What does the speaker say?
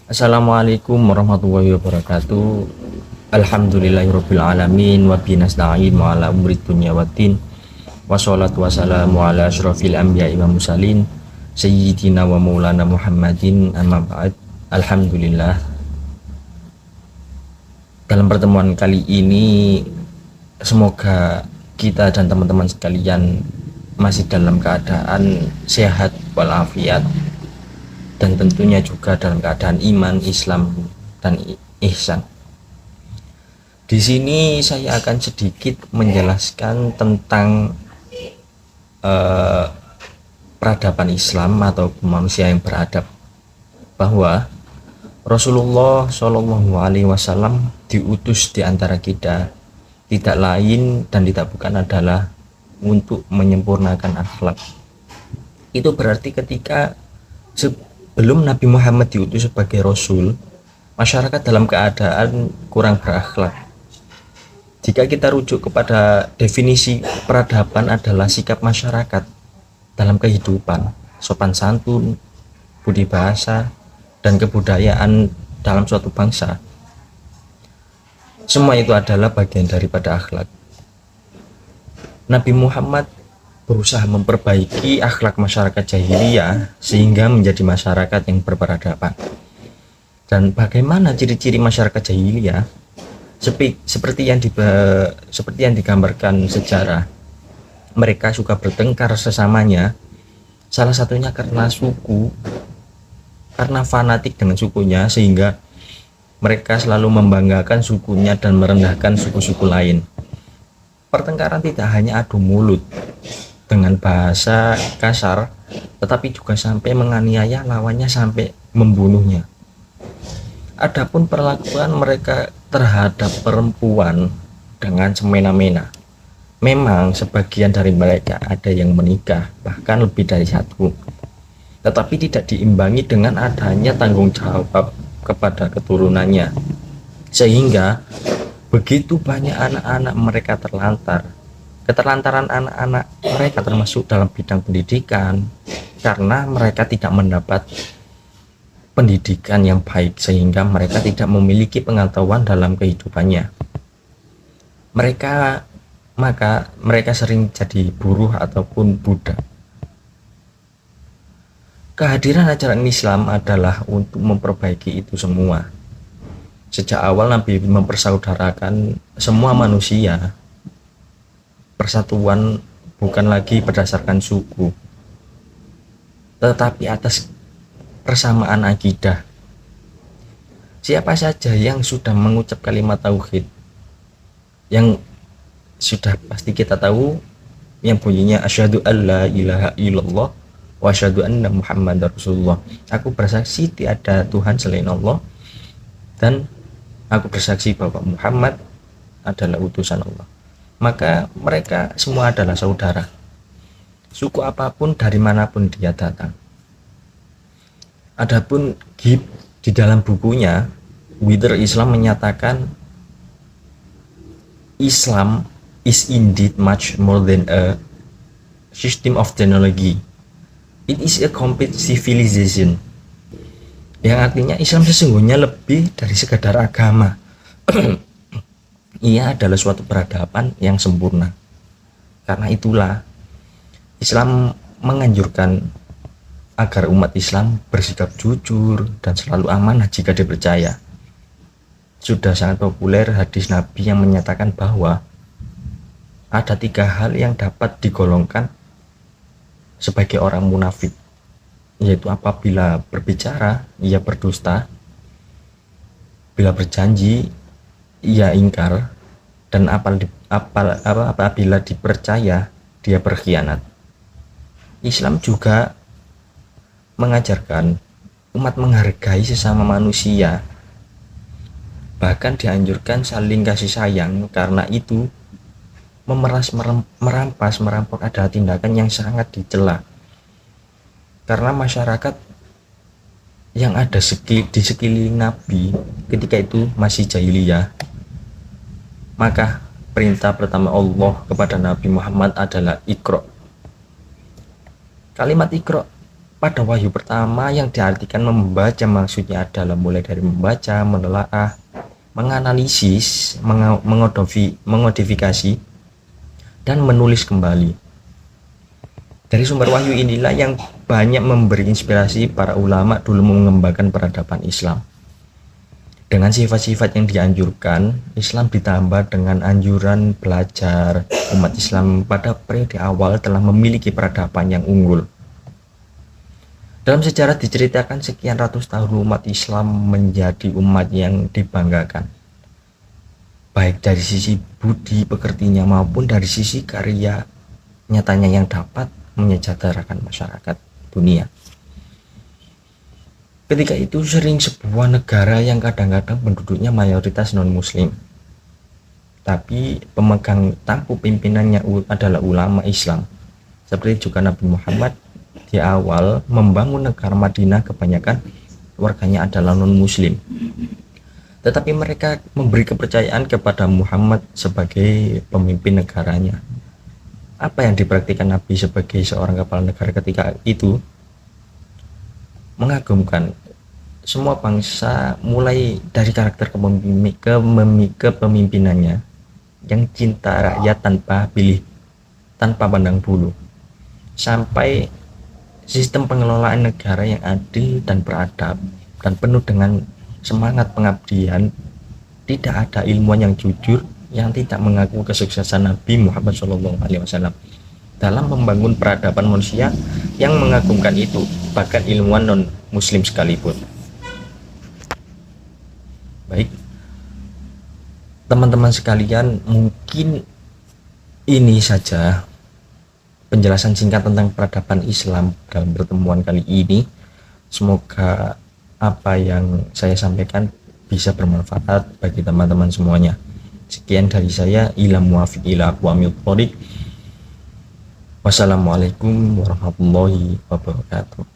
Assalamualaikum warahmatullahi wabarakatuh. Alhamdulillahirabbil alamin wa bihi nasta'in wa ala umuri dunya waddin. Wassalatu wassalamu ala asyrofil anbiya'i wa mursalin sayyidina wa maulana Muhammadin amma ba'd. Alhamdulillah. Dalam pertemuan kali ini semoga kita dan teman-teman sekalian masih dalam keadaan sehat walafiat, dan tentunya juga dalam keadaan iman, Islam, dan ihsan. Di sini saya akan sedikit menjelaskan tentang peradaban Islam atau manusia yang beradab, bahwa Rasulullah Shallallahu Alaihi Wasallam diutus di antara kita tidak lain dan tidak bukan adalah untuk menyempurnakan akhlak. Itu berarti ketika sebelum Nabi Muhammad diutus sebagai Rasul, masyarakat dalam keadaan kurang berakhlak. Jika kita rujuk kepada definisi peradaban adalah sikap masyarakat dalam kehidupan, sopan santun, budi bahasa, dan kebudayaan dalam suatu bangsa. Semua itu adalah bagian daripada akhlak. Nabi Muhammad berusaha memperbaiki akhlak masyarakat jahiliyah sehingga menjadi masyarakat yang berperadaban. Dan bagaimana ciri-ciri masyarakat jahiliyah? Seperti yang digambarkan sejarah, mereka suka bertengkar sesamanya, salah satunya karena suku, karena fanatik dengan sukunya, sehingga mereka selalu membanggakan sukunya dan merendahkan suku-suku lain. Pertengkaran tidak hanya adu mulut dengan bahasa kasar, tetapi juga sampai menganiaya lawannya sampai membunuhnya. Adapun perlakuan mereka terhadap perempuan dengan semena-mena. Memang sebagian dari mereka ada yang menikah, bahkan lebih dari satu, tetapi tidak diimbangi dengan adanya tanggung jawab kepada keturunannya, sehingga begitu banyak anak-anak mereka terlantar. Keterlantaran anak-anak mereka termasuk dalam bidang pendidikan, karena mereka tidak mendapat pendidikan yang baik, sehingga mereka tidak memiliki pengetahuan dalam kehidupannya. Maka mereka sering jadi buruh ataupun budak. Kehadiran ajaran Islam adalah untuk memperbaiki itu semua. Sejak awal Nabi mempersaudarakan semua manusia. Persatuan bukan lagi berdasarkan suku, tetapi atas persamaan akidah. Siapa saja yang sudah mengucap kalimat tauhid, yang sudah pasti kita tahu, yang bunyinya asyhadu alla ilaha illallah wa asyhadu anna muhammadar rasulullah. Aku bersaksi tiada Tuhan selain Allah, dan aku bersaksi bahwa Muhammad adalah utusan Allah. Maka mereka semua adalah saudara, suku apapun, dari manapun dia datang. Adapun Gibb di dalam bukunya Wither Islam menyatakan, Islam is indeed much more than a system of technology. It is a complete civilization. Yang artinya Islam sesungguhnya lebih dari sekadar agama. Ia adalah suatu peradaban yang sempurna. Karena itulah Islam menganjurkan agar umat Islam bersikap jujur dan selalu amanah jika dipercaya. Sudah sangat populer hadis Nabi yang menyatakan bahwa ada 3 hal yang dapat digolongkan sebagai orang munafik, yaitu apabila berbicara ia berdusta, bila berjanji ia ingkar, dan apabila dipercaya dia berkhianat. Islam juga mengajarkan umat menghargai sesama manusia, bahkan dianjurkan saling kasih sayang. Karena itu merampok adalah tindakan yang sangat dicela, karena masyarakat yang ada di sekeliling Nabi ketika itu masih jahiliyah. Maka perintah pertama Allah kepada Nabi Muhammad adalah Iqra. Kalimat Iqra pada wahyu pertama yang diartikan membaca maksudnya adalah mulai dari membaca, menelaah, menganalisis, mengodifikasi, dan menulis kembali. Dari sumber wahyu inilah yang banyak memberi inspirasi para ulama dulu mengembangkan peradaban Islam. Dengan sifat-sifat yang dianjurkan, Islam ditambah dengan anjuran belajar. Umat Islam pada periode awal telah memiliki peradaban yang unggul. Dalam sejarah diceritakan sekian ratus tahun umat Islam menjadi umat yang dibanggakan, baik dari sisi budi pekertinya maupun dari sisi karya nyatanya yang dapat menyejahterakan masyarakat dunia. Ketika itu sering sebuah negara yang kadang-kadang penduduknya mayoritas non-muslim, tapi pemegang tampuk pimpinannya adalah ulama Islam. Seperti juga Nabi Muhammad di awal membangun negara Madinah, kebanyakan warganya adalah non-muslim. Tetapi mereka memberi kepercayaan kepada Muhammad sebagai pemimpin negaranya. Apa yang dipraktikkan Nabi sebagai seorang kepala negara ketika itu? Mengagumkan semua bangsa, mulai dari karakter kepemimpinannya yang cinta rakyat tanpa pandang bulu, sampai sistem pengelolaan negara yang adil dan beradab dan penuh dengan semangat pengabdian. Tidak ada ilmuwan yang jujur yang tidak mengaku kesuksesan Nabi Muhammad SAW dalam membangun peradaban manusia yang mengagumkan itu, bahkan ilmuwan non-muslim sekalipun. Baik, teman-teman sekalian, mungkin ini saja penjelasan singkat tentang peradaban Islam dalam pertemuan kali ini. Semoga apa yang saya sampaikan bisa bermanfaat bagi teman-teman semuanya. Sekian dari saya, ila muwafiq ila aqwamit thoriq. Wassalamualaikum warahmatullahi wabarakatuh.